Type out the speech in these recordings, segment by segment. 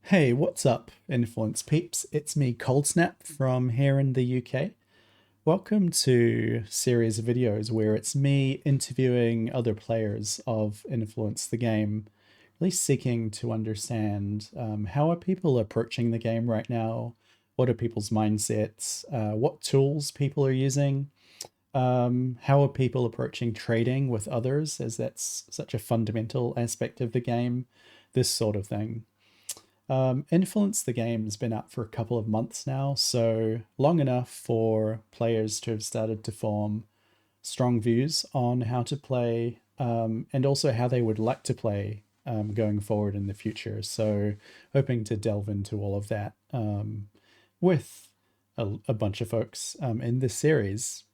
Hey, what's up, Influence peeps? It's me, Coldsnap from here in the UK. Welcome to a series of videos where it's me interviewing other players of Influence the game, really seeking to understand how are people approaching the game right now, what are people's mindsets, what tools people are using, how are people approaching trading with others, as that's such a fundamental aspect of the game, this sort of thing. Influence the game has been out for a couple of months now, so long enough for players to have started to form strong views on how to play and also how they would like to play going forward in the future. So, hoping to delve into all of that with a bunch of folks in this series.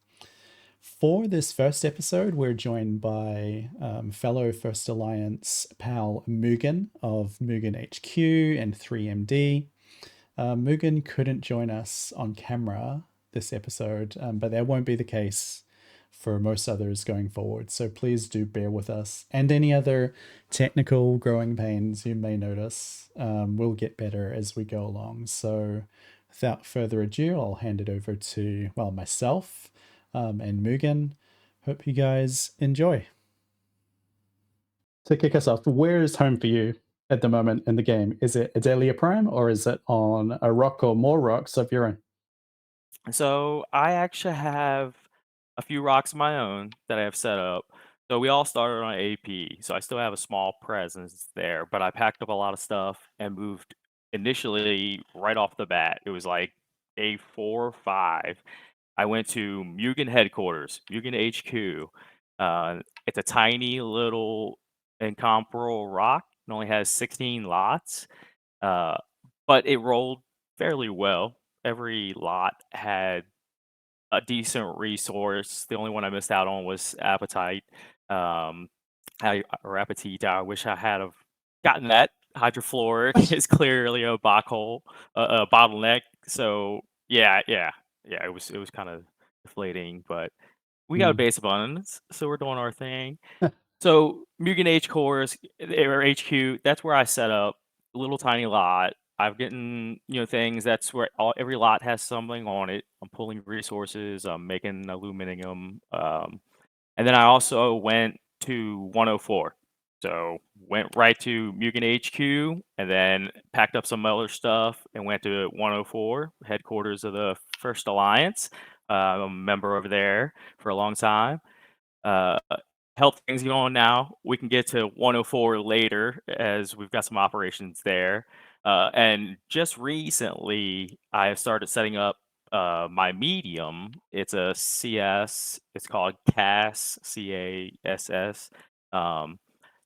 For this first episode, we're joined by fellow First Alliance pal Mugen of Mugen HQ and 3MD. Mugen couldn't join us on camera this episode, but that won't be the case for most others going forward. So please do bear with us. And any other technical growing pains you may notice will get better as we go along. So without further ado, I'll hand it over to, well, myself and Mugen. Hope you guys enjoy. To kick us off, where is home for you at the moment in the game? Is it Adalia Prime or is it on a rock or more rocks of your own? So I actually have a few rocks of my own that I have set up. So we all started on AP, so I still have a small presence there, but I packed up a lot of stuff and moved initially right off the bat. It was like day 4 or 5. I went to Mugen headquarters, Mugen HQ. It's a tiny little incomparable rock. It only has 16 lots, uh, but it rolled fairly well. Every lot had a decent resource. The only one I missed out on was appetite. Um, Appetite. I wish I had have gotten that. Hydrofluoric is clearly a a bottleneck. So yeah. It was kind of deflating, but we got a Mm. base abundance, so we're doing our thing. So Mugen H cores or HQ, that's where I set up a little tiny lot. I've gotten, things that's where every lot has something on it. I'm pulling resources, I'm making aluminum. And then I also went to 104. So went right to Mugen HQ and then packed up some other stuff and went to 104, headquarters of the First Alliance. I'm a member over there for a long time. Uh, Health things going now. We can get to 104 later as we've got some operations there. And just recently, I have started setting up my medium. It's a CS. It's called CASS, CASS. Um,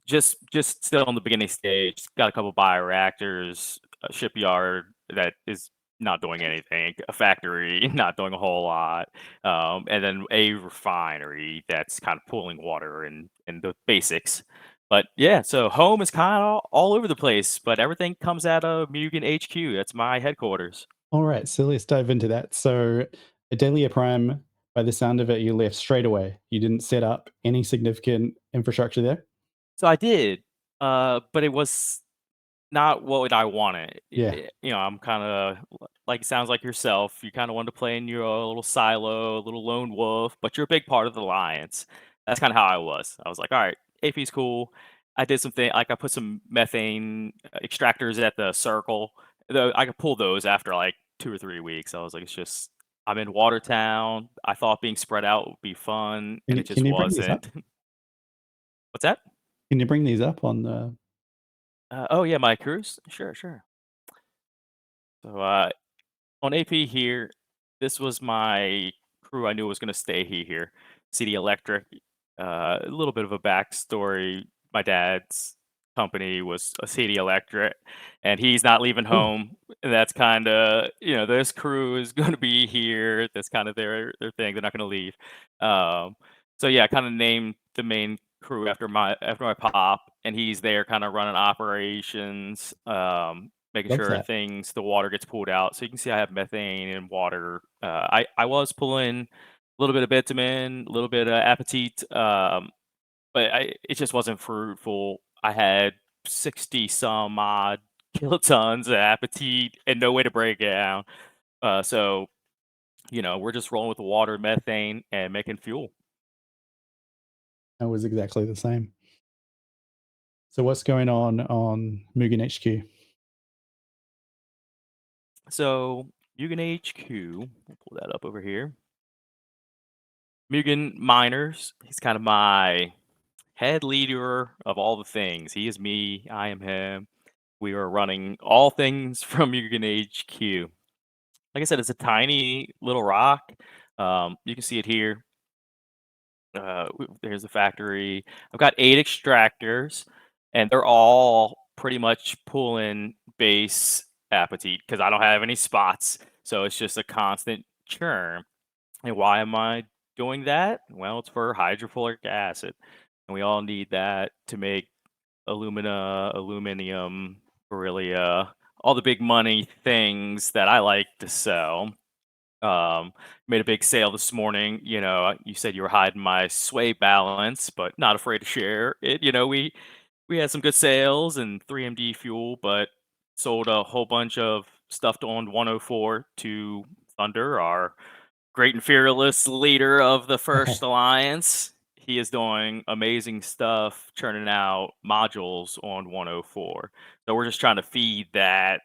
just still on the beginning stage. Got a couple bioreactors, a shipyard that is not doing anything, a factory not doing a whole lot, and then a refinery that's kind of pulling water and the basics. But yeah, so home is kind of all over the place, but everything comes out of Mugen HQ. That's my headquarters. All right, so let's dive into that. So, Adelia Prime, by the sound of it, you left straight away. You didn't set up any significant infrastructure there. So I did, but it was not what I wanted. Yeah. I'm kinda like sounds like yourself. You kinda want to play in your little silo, little lone wolf, but you're a big part of the alliance. That's kinda how I was. I was like, "Alright, AP's cool." I did something like, I put some methane extractors at the circle, though I could pull those after, like, 2 or 3 weeks. I was like, "It's just I'm in Watertown." I thought being spread out would be fun, Can and you it can just you bring these up? wasn't. What's that? Can you bring these up on the Oh, yeah, my cruise? Sure, sure. So, on AP here, this was my crew I knew was gonna stay here. CD Electric, a little bit of a backstory. My dad's company was a CD Electric, and he's not leaving Cool. home. And that's kinda, this crew is gonna be here. That's kind of their thing. They're not gonna leave. Um, so yeah, I kinda named the main crew after my pop, and he's there kinda running operations, making Love sure that. the water gets pulled out. So you can see I have methane and water. I was pulling a little bit of bitumen, a little bit of apatite, but it just wasn't fruitful. I had 60 some odd kilotons of apatite and no way to break it down. So we're just rolling with the water, methane, and making fuel. I was exactly the same. So what's going on Mugen HQ? So Mugen HQ, we'll pull that up over here. Mugen Miners, he's kind of my head leader of all the things. He is me, I am him. We are running all things from Mugen HQ. Like I said, it's a tiny little rock. You can see it here. There's the factory. I've got 8 extractors, and they're all pretty much pulling base apatite because I don't have any spots. So it's just a constant churn. And why am I doing that? Well, it's for hydrofluoric acid. And we all need that to make alumina, aluminum, beryllia, all the big money things that I like to sell. Made a big sale this morning. You said you were hiding my sway balance, but not afraid to share it. We had some good sales and 3MD fuel, but sold a whole bunch of stuff on 104 to Thunder, our great and fearless leader of the First Alliance. He is doing amazing stuff, churning out modules on 104. So we're just trying to feed that,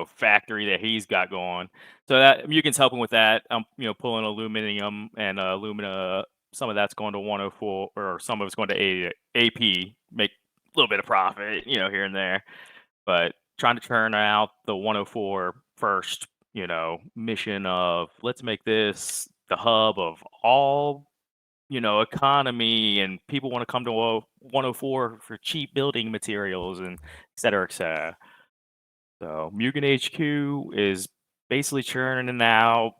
factory that he's got going. So that Mugen's helping with that. I'm, pulling aluminum and alumina. Some of that's going to 104, or some of it's going to AP. Make a little bit of profit, here and there. But trying to churn out the 104 first, mission of let's make this the hub of all, economy, and people want to come to 104 for cheap building materials and et cetera, et cetera. So Mugen HQ is basically churning out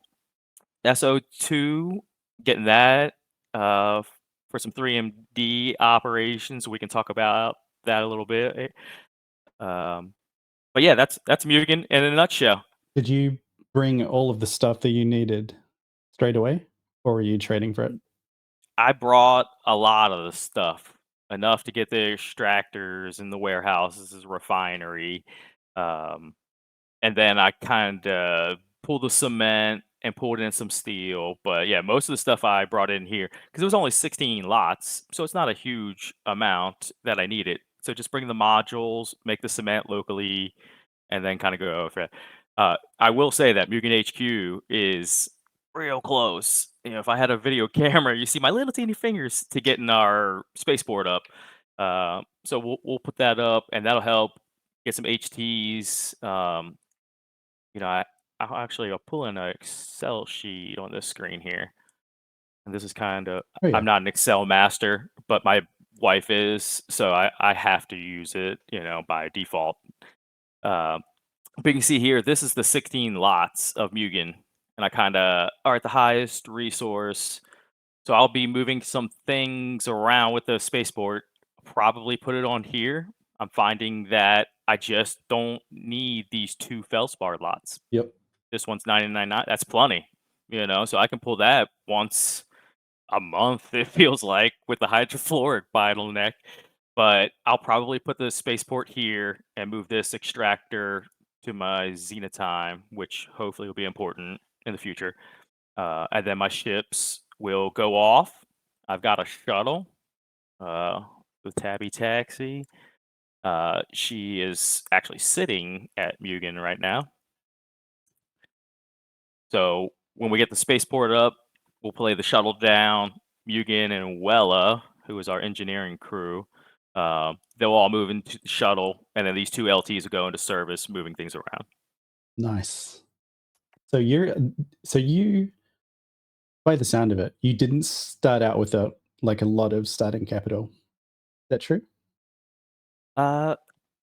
SO2, getting that for some 3MD operations. We can talk about that a little bit. Um, but yeah, that's Mugen in a nutshell. Did you bring all of the stuff that you needed straight away, or were you trading for it? I brought a lot of the stuff, enough to get the extractors and the warehouses, the refinery, um, and then I kinda pulled the cement and pulled in some steel. But yeah, most of the stuff I brought in here because it was only 16 lots, so it's not a huge amount that I needed. So just bring the modules, make the cement locally, and then kind of go over it. I will say that Mugen HQ is real close. If I had a video camera, you see my little teeny fingers to getting our spaceport up. So we'll put that up, and that'll help get some HTs. You know, I I'll pull in an Excel sheet on this screen here, and this is kind of Oh yeah. I'm not an Excel master, but my wife is, so I have to use it, by default. Uh, but you can see here, this is the 16 lots of Mugen, and I kind of are at the highest resource. So I'll be moving some things around with the spaceport, probably put it on here. I'm finding that I just don't need these 2 feldspar lots. Yep. This one's 999. That's plenty, so I can pull that once a month, it feels like, with the hydrofluoric bottleneck. But I'll probably put the spaceport here and move this extractor to my zenitime, which hopefully will be important in the future. And then my ships will go off. I've got a shuttle, uh, the Tabby Taxi. She is actually sitting at Mugen right now. So when we get the spaceport up, we'll play the shuttle down. Mugen and Wella, who is our engineering crew, they'll all move into the shuttle, and then these 2 LTs will go into service, moving things around. Nice. So you, by the sound of it, you didn't start out with a lot of starting capital. Is that true? Uh,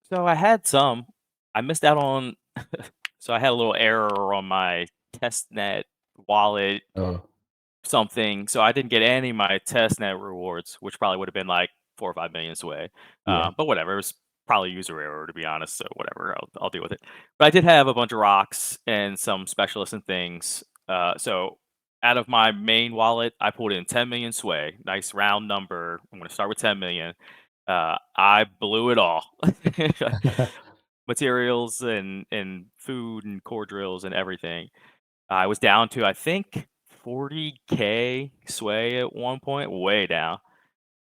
so I had some. I missed out on. So I had a little error on my testnet wallet Oh, something, so I didn't get any of my testnet rewards, which probably would have been like 4 or 5 million sway. yeah. But whatever, it was probably user error to be honest. So whatever, I'll deal with it. But I did have a bunch of rocks and some specialists and things. So out of my main wallet, I pulled in 10 million sway. Nice round number. I'm going to start with 10 million. I blew it all. materials and food and core drills and everything. I was down to, I think, 40K sway at one point, way down.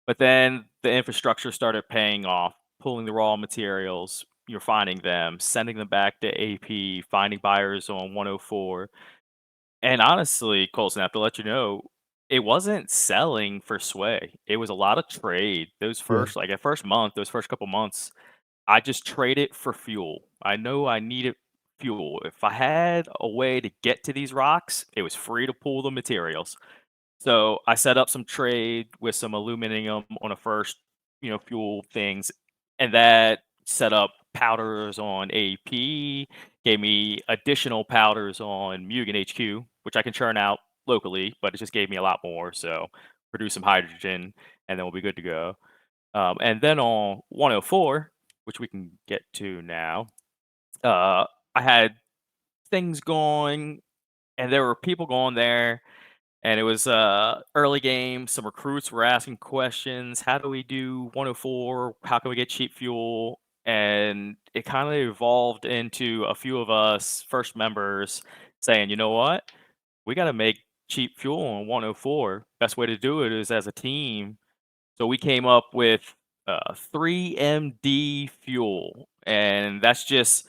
But then the infrastructure started paying off, pulling the raw materials, you're finding them, sending them back to AP, finding buyers on 104. And honestly, Coldsnap, to let you know, it wasn't selling for sway. It was a lot of trade. Those Yeah. first, like that first month, those first couple months, I just trade it for fuel. I know I needed fuel. If I had a way to get to these rocks, it was free to pull the materials. So I set up some trade with some aluminum on a first, fuel things, and that set up powders on AP, gave me additional powders on Mugen HQ, which I can churn out locally, but it just gave me a lot more. So produce some hydrogen, and then we'll be good to go. And then on 104, which we can get to now, I had things going, and there were people going there, and it was early game. Some recruits were asking questions. How do we do 104? How can we get cheap fuel? And it kind of evolved into a few of us first members saying, you know what? We got to make cheap fuel on 104. Best way to do it is as a team. So we came up with 3MD fuel, and that's just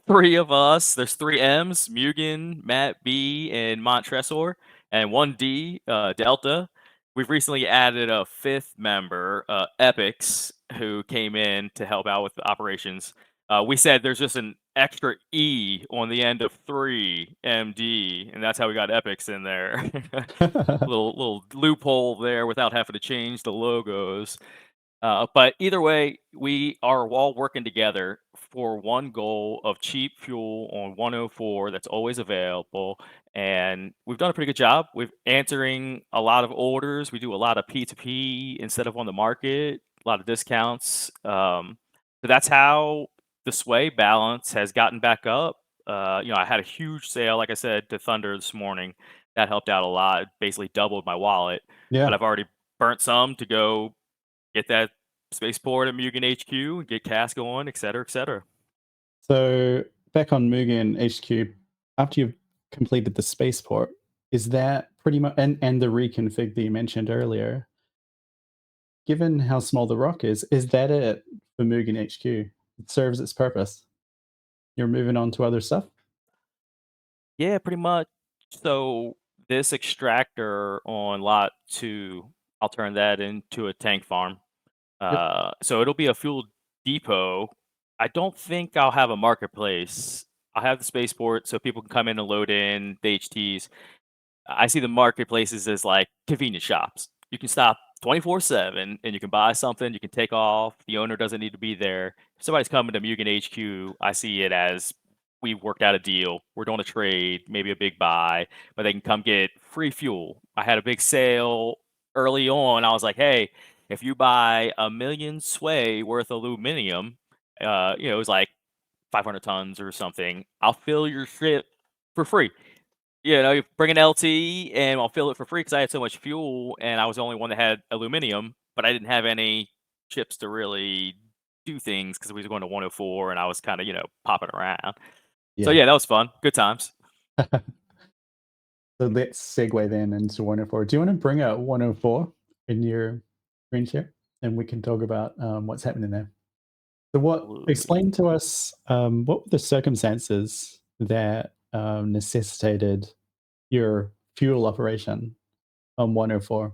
three of us. There's three M's: Mugen, Matt B, and Montressor, and one D, Delta. We've recently added a fifth member, Epics, who came in to help out with the operations. We said there's just an extra E on the end of 3MD, and that's how we got Epics in there. little loophole there without having to change the logos. But either way, we are all working together for one goal of cheap fuel on 104 that's always available. And we've done a pretty good job. We've answering a lot of orders. We do a lot of P2P instead of on the market, a lot of discounts. So that's how the sway balance has gotten back up. I had a huge sale, like I said, to Thunder this morning. That helped out a lot. It basically doubled my wallet. But Yeah. I've already burnt some to go get that spaceport at Mugen HQ, get CAS going, et cetera, et cetera. So back on Mugen HQ, after you've completed the spaceport, is that pretty much and the reconfig that you mentioned earlier? Given how small the rock is that it for Mugen HQ? It serves its purpose. You're moving on to other stuff? Yeah, pretty much. So this extractor on lot 2, I'll turn that into a tank farm. Yep. So it'll be a fuel depot. I don't think I'll have a marketplace. I'll have the spaceport so people can come in and load in the HTs. I see the marketplaces as like convenience shops. You can stop 24/7 and you can buy something, you can take off. The owner doesn't need to be there. If somebody's coming to Mugen HQ, I see it as we've worked out a deal. We're doing a trade, maybe a big buy, but they can come get free fuel. I had a big sale early on. I was like, hey, if you buy 1,000,000 sway worth of aluminum, it was like 500 tons or something, I'll fill your ship for free. You bring an LT and I'll fill it for free because I had so much fuel and I was the only one that had aluminum, but I didn't have any chips to really do things because we was going to 104 and I was kind of, popping around. So Yeah. yeah, that was fun. Good times. So let's segue then into 104. Do you want to bring out 104 in your screen share? And we can talk about what's happening there. So what Absolutely. explain to us what were the circumstances that necessitated your fuel operation on 104?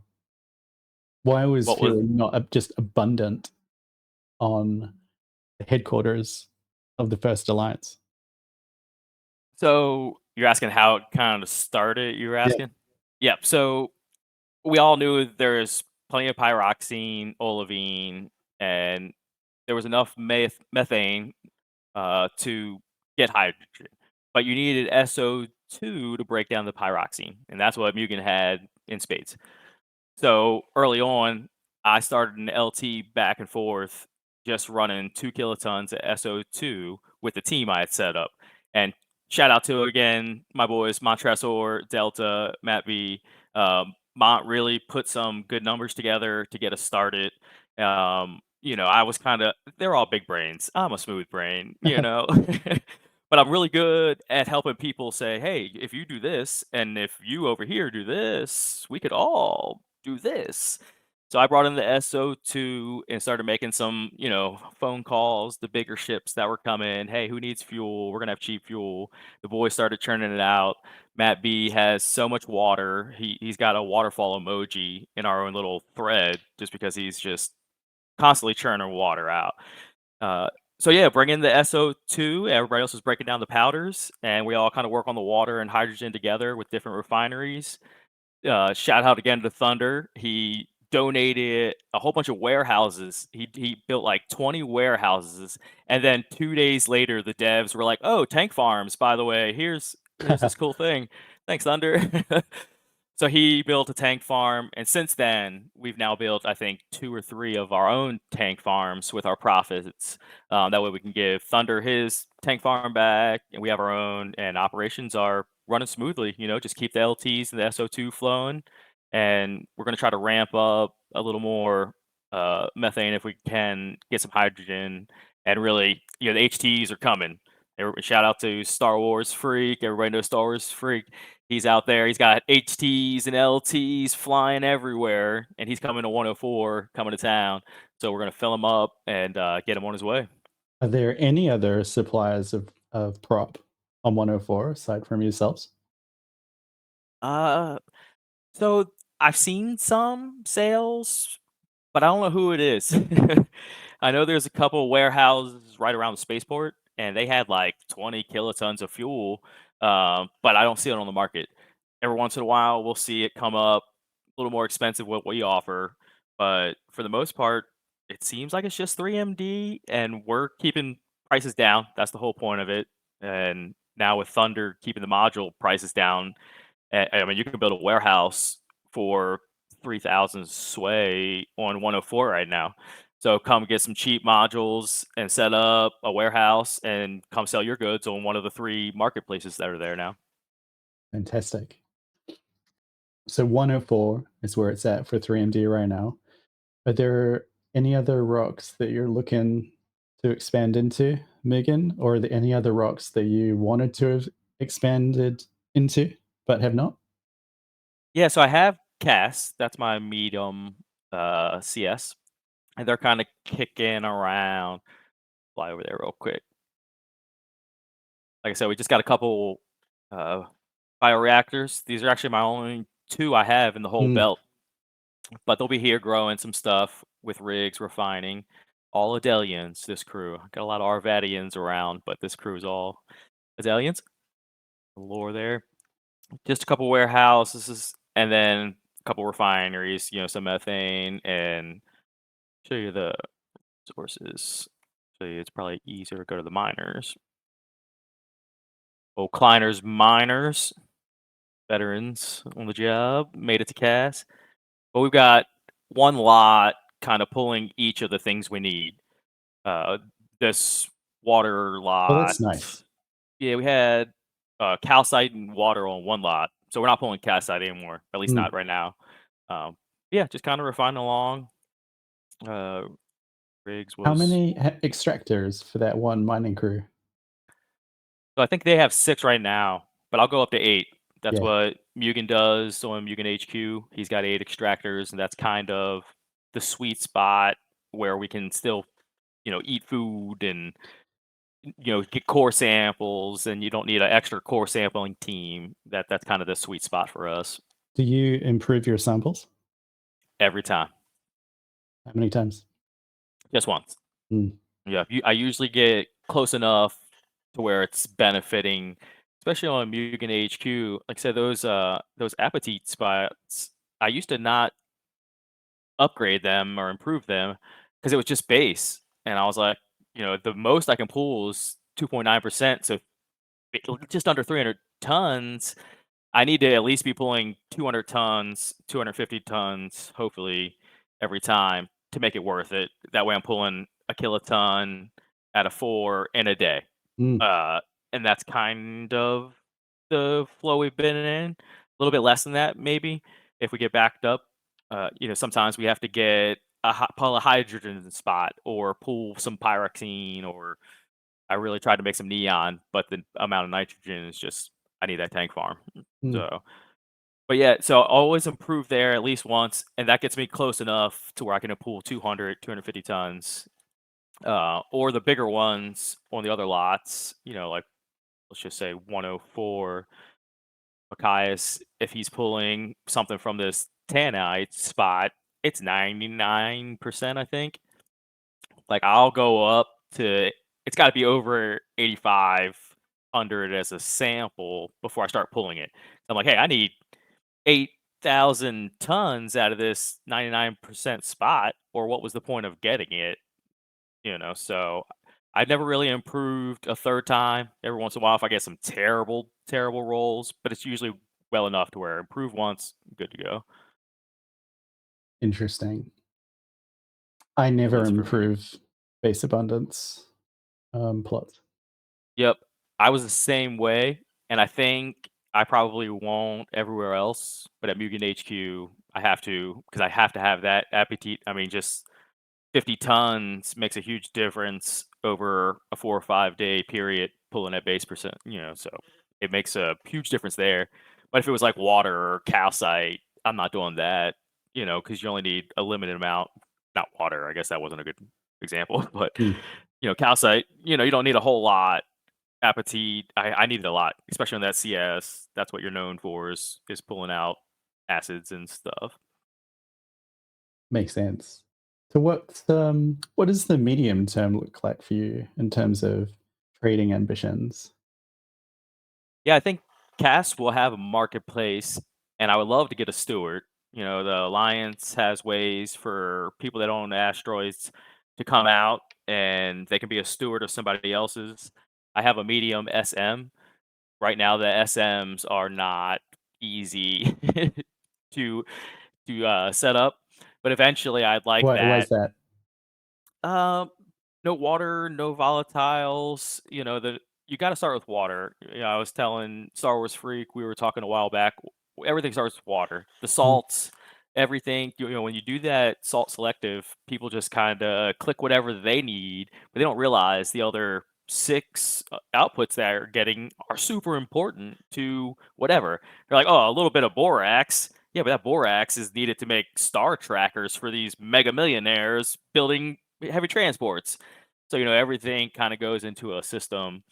Why was What was fuel not just abundant on the headquarters of the First Alliance? so you're asking how it kind of started, you were Yeah. asking? Yep. So we all knew there's plenty of pyroxene, olivine, and there was enough methane to get hydrogen. But you needed SO2 to break down the pyroxene, and that's what Mugen had in spades. So early on, I started an LT back and forth, just running 2 kilotons of SO2 with the team I had set up. And shout out to again my boys Montressor, Delta, Matt V. Mont really put some good numbers together to get us started. I was kinda they're all big brains. I'm a smooth brain. But I'm really good at helping people say, "Hey, if you do this, and if you over here do this, we could all do this." So I brought in the SO2 and started making some, phone calls to bigger ships that were coming. "Hey, who needs fuel? We're gonna have cheap fuel." The boys started churning it out. Matt B has so much water. He's got a waterfall emoji in our own little thread just because he's just constantly churning water out. Uh, so yeah, bring in the SO2. Everybody else was breaking down the powders, and we all kind of work on the water and hydrogen together with different refineries. Shout out again to Thunder. He donated a whole bunch of warehouses. He built like 20 warehouses, and then 2 days later, the devs were like, "Oh, tank farms, by the way. Here's this cool thing. Thanks, Thunder." So he built a tank farm, and since then, we've now built, I think, 2 or 3 of our own tank farms with our profits. That way we can give Thunder his tank farm back, and we have our own, and operations are running smoothly, just keep the LTs and the SO2 flowing, and we're gonna try to ramp up a little more, methane if we can, get some hydrogen, and really, the HTs are coming. Shout out to Star Wars Freak, everybody knows Star Wars Freak. He's out there. He's got HTs and LTs flying everywhere, and he's coming to 104, coming to town. So we're gonna fill him up and get him on his way. Are there any other suppliers of prop on 104 aside from yourselves? Uh, so I've seen some sales, but I don't know who it is. I know there's a couple warehouses right around the spaceport, and they had like 20 kilotons of fuel, but I don't see it on the market. Every once in a while, we'll see it come up a little more expensive what we offer, but for the most part, it seems like it's just 3MD, and we're keeping prices down. That's the whole point of it. And now with Thunder keeping the module prices down, I mean, you can build a warehouse for 3,000 sway on 104 right now. So come get some cheap modules and set up a warehouse and come sell your goods on one of the 3 marketplaces that are there now. Fantastic. So 104 is where it's at for 3MD right now. Are there any other rocks that you're looking to expand into, Megan? Or are there any other rocks that you wanted to have expanded into but have not? Yeah, so I have Cass, that's my medium CS, and they're kind of kicking around. Fly over there real quick. Like I said, we just got a couple uh, bioreactors. These are actually my only 2 I have in the whole Mm, belt. But they'll be here growing some stuff with rigs, refining. All Adelians, this crew. Got a lot of Arvadians around, but this crew is all Adelians. Lore there. Just a couple warehouses, and then a couple refineries, some methane, and show you the sources. So it's probably easier to go to the miners. Oh, Kleiner's miners, veterans on the job, made it to Cass. But we've got one lot kind of pulling each of the things we need. Uh, this water well, lot, that's nice. yeah, we had calcite and water on one lot, so we're not pulling calcite anymore, at least Mm. not right now. Um, yeah, just kind of refining along. Uh, rigs How was many extractors for that one mining crew? so I think they have 6 right now, but I'll go up to 8. That's Yeah. what Mugen does on Mugen HQ. He's got 8 extractors, and that's kind of the sweet spot where we can still, eat food and get core samples, and you don't need an extra core sampling team. That's kind of the sweet spot for us Do you improve your samples? every time, How many times? just once. Mm. Yeah, I usually get close enough to where it's benefiting, especially on Mugen HQ. Like I said, those appetite spots, I used to not upgrade them or improve them because it was just base, and I was like, the most I can pull is 2.9%, so just under 300 tons. I need to at least be pulling 200 tons, 250 tons, hopefully, every time to make it worth it. That way I'm pulling a kiloton at a 4 in a day. Mm. Uh, and that's kind of the flow we've been in. A little bit less than that, maybe, if we get backed up. Sometimes we have to get pull a hydrogen spot or pull some pyroxene, or I really tried to make some neon, but the amount of nitrogen is just I need that tank farm. Mm, So, but yeah, so always improve there at least once, and that gets me close enough to where I can pull 200, 250 tons, or the bigger ones on the other lots. Like let's just say 104 Machias, if he's pulling something from this Tanite spot, it's 99%, I think. Like I'll go up to it's got to be over 8,500 as a sample before I start pulling it. I'm like, hey, I need 8,000 tons out of this 99% spot, or what was the point of getting it? So I've never really improved a third time. Every once in a while, if I get some terrible, terrible rolls, but it's usually well enough to where improve once, good to go. interesting. I At never least for me. improve base abundance plots. Yep. I was the same way, and I think I probably won't everywhere else, but at Mugen HQ, I have to because I have to have that appetite. I mean, just 50 tons makes a huge difference over a 4 or 5 day period pulling at base percent, so it makes a huge difference there. But if it was like water or calcite, I'm not doing that, because you only need a limited amount. Not water, I guess that wasn't a good example, but Mm, calcite, you don't need a whole lot. Apatite, I needed a lot, especially on that CS. That's what you're known for is pulling out acids and stuff. makes sense. So what does the medium term look like for you in terms of trading ambitions? Yeah, I think Cass will have a marketplace, and I would love to get a steward. The Alliance has ways for people that own asteroids to come out, and they can be a steward of somebody else's. I have a medium SM. Right now, the SMs are not easy to set up, but eventually, I'd like Why is that. that? Um, no water, no volatiles. You got to start with water. I was telling Star Wars Freak, we were talking a while back. Everything starts with water. The Mm, salts, everything. When you do that salt selective, people just kind of click whatever they need, but they don't realize the other six outputs that are getting are super important to whatever. They're like, oh, a little bit of borax. Yeah, but that borax is needed to make star trackers for these mega millionaires building heavy transports. So, everything kind of goes into a system.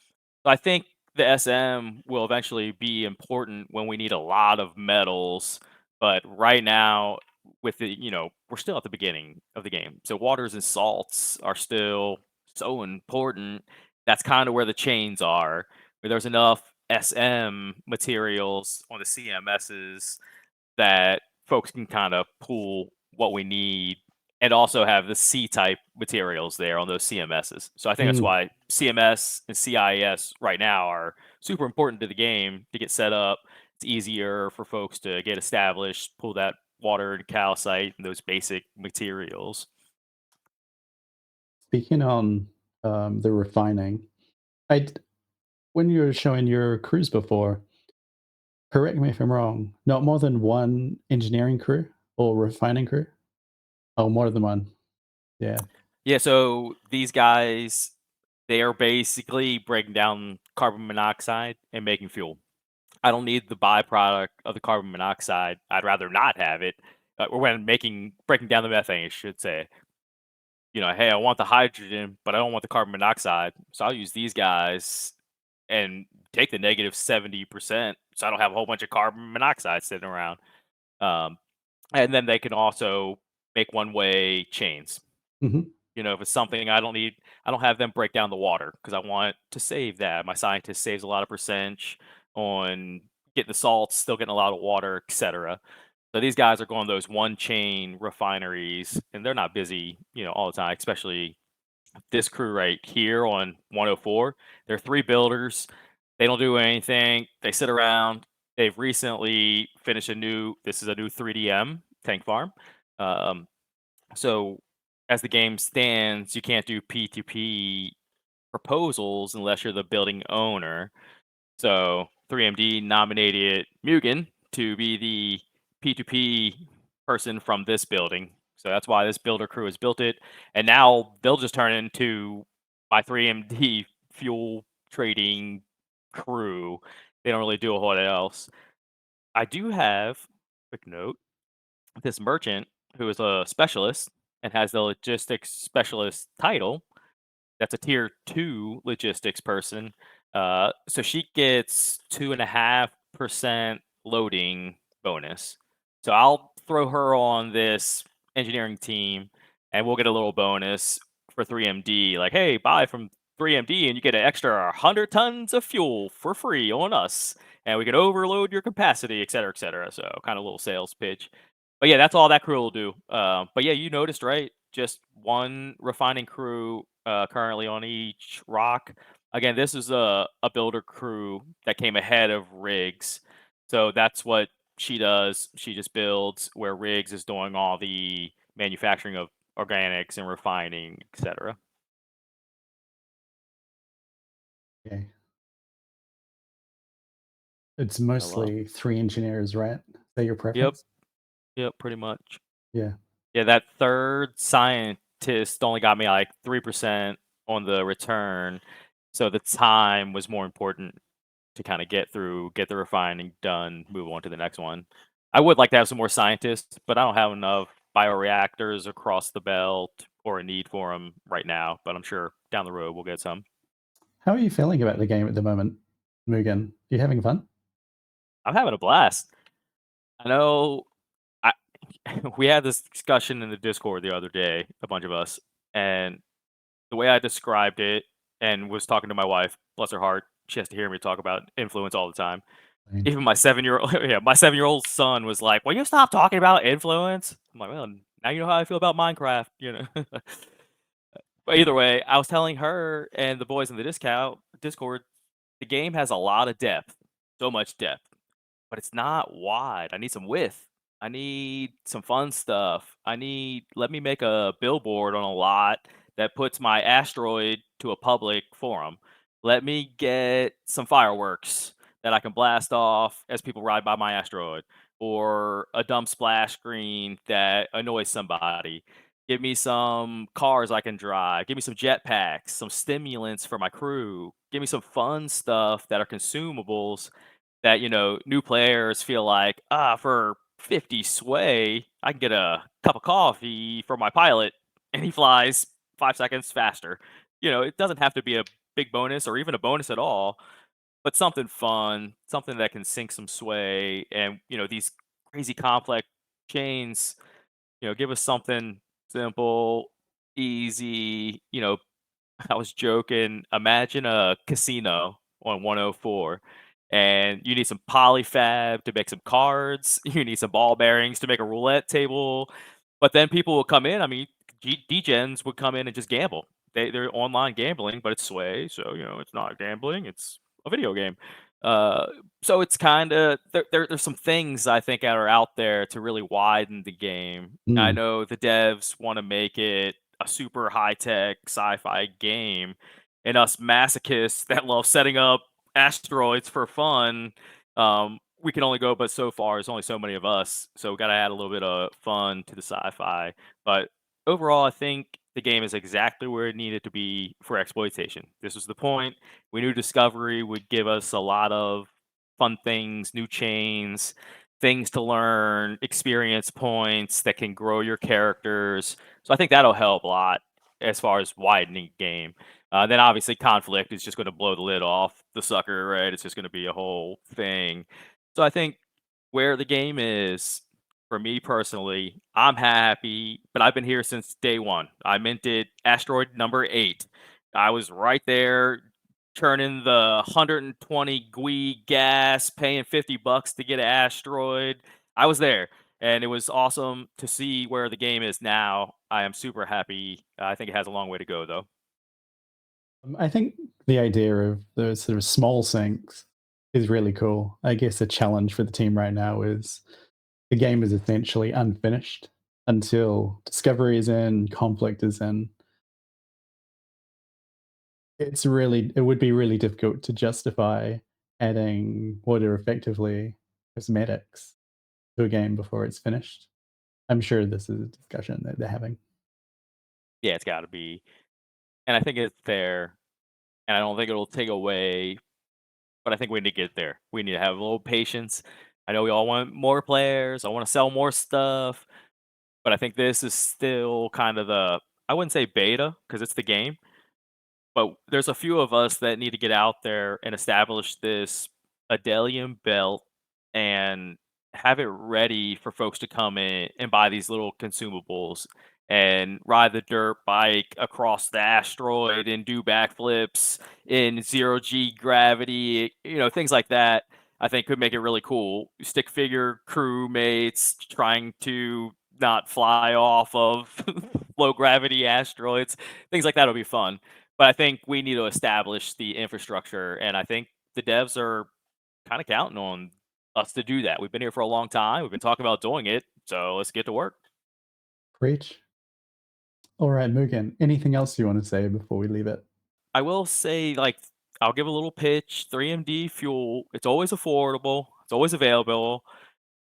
So I think the SM will eventually be important when we need a lot of metals. But right now, with we're still at the beginning of the game. So waters and salts are still so important. That's kind of where the chains are. Where there's enough SM materials on the CMSs that folks can kind of pull what we need and also have the C type materials there on those CMSs. So I think that's mm. why CMS and CIS right now are super important to the game to get set up. It's easier for folks to get established, pull that water and calcite and those basic materials. Speaking on the refining, I when you were showing your crews before, correct me if I'm wrong, not more than one engineering crew or refining crew? Oh, more than one. Yeah. Yeah, so these guys, they are basically breaking down carbon monoxide and making fuel. I don't need the byproduct of the carbon monoxide. I'd rather not have it. Or when breaking down the methane, I should say. Hey, I want the hydrogen, but I don't want the carbon monoxide. So I'll use these guys and take the -70%, so I don't have a whole bunch of carbon monoxide sitting around. Um, and then they can also make one-way chains. Mhm. If it's something I don't need, I don't have them break down the water because I want to save that. My scientist saves a lot of percentage on getting the salts, still getting a lot of water, etc. So these guys are going those one chain refineries, and they're not busy, all the time. Especially this crew right here on 104. They're three builders. They don't do anything. They sit around. They've recently finished a new. This is a new 3DM tank farm. Um, so as the game stands, you can't do P2P proposals unless you're the building owner. So 3MD nominated Mugen to be the P2P person from this building. So that's why this builder crew has built it, and now they'll just turn into my 3MD fuel trading crew. They don't really do a whole lot else. I do have, quick note, this merchant who is a specialist and has the logistics specialist title. That's a tier 2 logistics person. So she gets 2.5% loading bonus. So I'll throw her on this engineering team and we'll get a little bonus for 3MD. Like, hey, buy from 3MD and you get an extra 100 tons of fuel for free on us. And we can overload your capacity, et cetera, et cetera. So kind of a little sales pitch. But yeah, that's all that crew will do. But yeah, you noticed, right? Just one refining crew currently on each rock. Again, this is a builder crew that came ahead of Riggs. So that's what she does. She just builds where Riggs is doing all the manufacturing of organics and refining, etc. Okay. It's So, mostly 3 engineers, right? Is that your yep, preference? yep, pretty much. Yeah. Yeah, that third scientist only got me like 3% on the return. So the time was more important to kind of get the refining done, move on to the next one. I would like to have some more scientists, but I don't have enough bioreactors across the belt or a need for them right now. But I'm sure down the road we'll get some. How are you feeling about the game at the moment, Mugen? You having fun? I'm having a blast. I know I we had this discussion in the Discord the other day, a bunch of us, and the way I described it and was talking to my wife, bless her heart, she has to hear me talk about influence all the time. Fine. Even my 7-year-old yeah, my 7-year-old son was like, "Will you stop talking about influence?" I'm like, "Well, now you know how I feel about Minecraft," you know? But either way, I was telling her and the boys in the Discord, the game has a lot of depth, so much depth, but it's not wide. I need some width. I need some fun stuff. Let me make a billboard on a lot that puts my asteroid to a public forum. Let me get some fireworks that I can blast off as people ride by my asteroid, or a dumb splash screen that annoys somebody. Give me some cars I can drive. Give me some jetpacks, some stimulants for my crew. Give me some fun stuff that are consumables that, new players feel like, for 50 sway, I can get a cup of coffee for my pilot and he flies 5 seconds faster. It doesn't have to be a big bonus or even a bonus at all, but something fun, something that can sink some sway. And, these crazy complex chains, give us something simple, easy. I was joking. Imagine a casino on 104, and you need some polyfab to make some cards. You need some ball bearings to make a roulette table. But then people will come in. I mean, DGens would come in and just gamble. They're online gambling, but it's sway, so it's not gambling. It's a video game. Uh, so it's kind of there's some things I think that are out there to really widen the game. I Mm. know the devs want to make it a super high tech sci-fi game, and us masochists that love setting up asteroids for fun, we can only go but so far. There's only so many of us, so we got to add a little bit of fun to the sci-fi. But overall, I think the game is exactly where it needed to be for exploitation. This was the point. We knew Discovery would give us a lot of fun things, new chains, things to learn, experience points that can grow your characters. So I think that'll help a lot as far as widening game. Then obviously conflict is just going to blow the lid off the sucker, right? It's just going to be a whole thing. So I think where the game is, for me personally, I'm happy, but I've been here since day one. I minted asteroid number 8. I was right there turning the 120 GUI gas, paying $50 to get an asteroid. I was there, and it was awesome to see where the game is now. I am super happy. I think it has a long way to go, though. I think the idea of those sort of small sinks is really cool. I guess the challenge for the team right now is the game is essentially unfinished until Discovery is in, Conflict is in. It would be really difficult to justify adding what are effectively cosmetics to a game before it's finished. I'm sure this is a discussion that they're having. Yeah, it's got to be, and I think it's fair, and I don't think it'll take away. But I think we need to get there. We need to have a little patience. I know we all want more players. I want to sell more stuff, but I think this is still kind of the, I wouldn't say beta because it's the game, but there's a few of us that need to get out there and establish this Adelium belt and have it ready for folks to come in and buy these little consumables and ride the dirt bike across the asteroid and do backflips in zero G gravity, things like that. I think could make it really cool. Stick figure crewmates trying to not fly off of low gravity asteroids, things like that will be fun. But I think we need to establish the infrastructure, and I think the devs are kind of counting on us to do that. We've been here for a long time. We've been talking about doing it, so let's get to work. Preach. All right, Mugen, anything else you want to say before we leave it? I will say, like, I'll give a little pitch. 3MD fuel. It's always affordable. It's always available.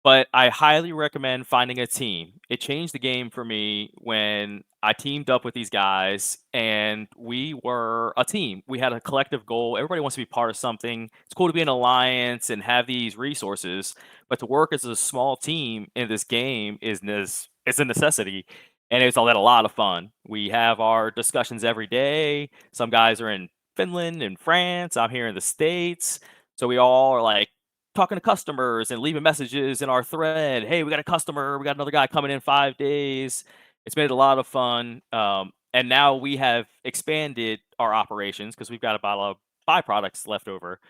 But I highly recommend finding a team. It changed the game for me when I teamed up with these guys and we were a team. We had a collective goal. Everybody wants to be part of something. It's cool to be an alliance and have these resources, but to work as a small team in this game is a necessity. And it's a lot of fun. We have our discussions every day. Some guys are in Finland and France. I'm here in the States. So we all are like talking to customers and leaving messages in our thread. Hey, we got a customer. We got another guy coming in 5 days. It's made it a lot of fun. And now we have expanded our operations because we've got about byproducts left over.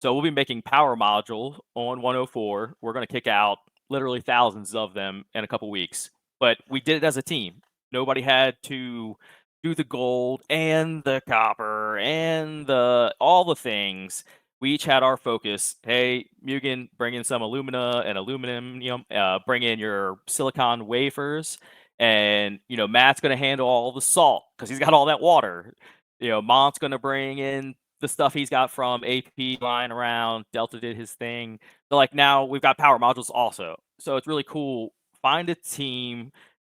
So we'll be making power module on 104. We're going to kick out literally thousands of them in a couple weeks. But we did it as a team. Nobody had to do the gold and the copper and the all the things. We each had our focus. Hey, Mugen, bring in some alumina and aluminum. Bring in your silicon wafers, and Matt's gonna handle all the salt because he's got all that water. Mont's gonna bring in the stuff he's got from AP lying around. Delta did his thing. So like now we've got power modules also. So it's really cool. Find a team,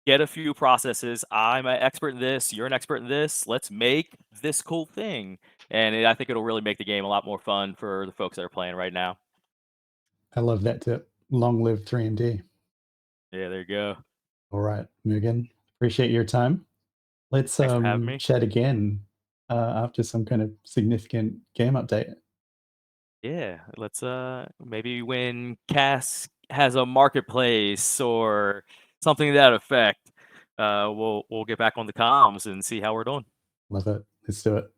get a few processes. I'm an expert in this. You're an expert in this. Let's make this cool thing. And I think it'll really make the game a lot more fun for the folks that are playing right now. I love that tip. Long live 3D. Yeah, there you go. All right, Mugen, appreciate your time. Let's Thanks for having me. chat again after some kind of significant game update. Yeah, let's maybe when Cass has a marketplace or something to that effect, we'll get back on the comms and see how we're doing. Love it. Let's do it.